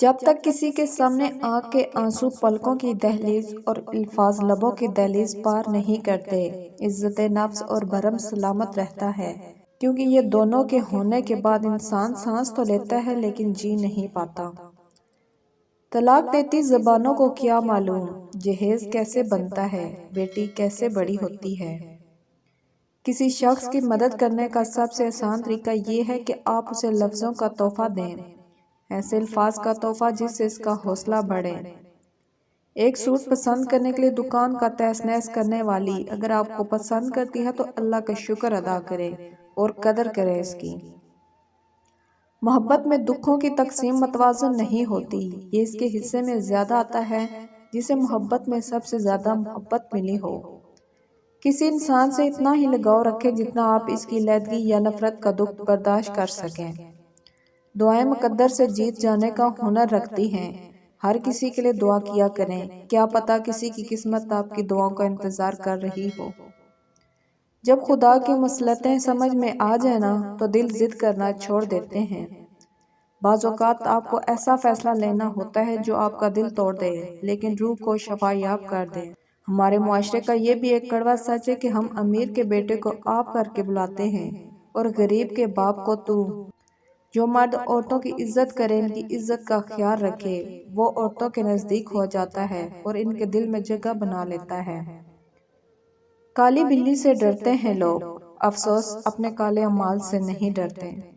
جب تک کسی کے سامنے آنکھ کے آنسو پلکوں کی دہلیز اور الفاظ لبوں کی دہلیز پار نہیں کرتے، عزت نفس اور بھرم سلامت رہتا ہے، کیونکہ یہ دونوں کے ہونے کے بعد انسان سانس تو لیتا ہے لیکن جی نہیں پاتا۔ طلاق دیتی زبانوں کو کیا معلوم، جہیز کیسے بنتا ہے، بیٹی کیسے بڑی ہوتی ہے۔ کسی شخص کی مدد کرنے کا سب سے آسان طریقہ یہ ہے کہ آپ اسے لفظوں کا تحفہ دیں، ایسے الفاظ کا تحفہ جس سے اس کا حوصلہ بڑھے۔ ایک سوٹ پسند کرنے کے لیے دکان کا تہس نہس کرنے والی اگر آپ کو پسند کرتی ہے تو اللہ کا شکر ادا کرے اور قدر کرے اس کی۔ محبت میں دکھوں کی تقسیم متوازن نہیں ہوتی، یہ اس کے حصے میں زیادہ آتا ہے جسے محبت میں سب سے زیادہ محبت ملی ہو۔ کسی انسان سے اتنا ہی لگاؤ رکھیں جتنا آپ اس کی علیحدگی یا نفرت کا دکھ برداشت کر سکیں۔ دعائیں مقدر سے جیت جانے کا ہنر رکھتی ہیں، ہر کسی کے لیے دعا کیا کریں، کیا پتہ کسی کی قسمت آپ کی دعاؤں کا انتظار کر رہی ہو۔ جب خدا کی مصلحتیں سمجھ میں آ جائیں نا تو دل ضد کرنا چھوڑ دیتے ہیں۔ بعض اوقات آپ کو ایسا فیصلہ لینا ہوتا ہے جو آپ کا دل توڑ دے لیکن روح کو شفا یاب کر دے۔ ہمارے معاشرے کا یہ بھی ایک کڑوا سچ ہے کہ ہم امیر کے بیٹے کو آپ کر کے بلاتے ہیں اور غریب کے باپ کو تو۔ جو مرد عورتوں کی عزت کرے، ان کی عزت کا خیال رکھے، وہ عورتوں کے نزدیک ہو جاتا ہے اور ان کے دل میں جگہ بنا لیتا ہے۔ کالی بلی سے ڈرتے ہیں لوگ، افسوس اپنے کالے اعمال سے نہیں ڈرتے۔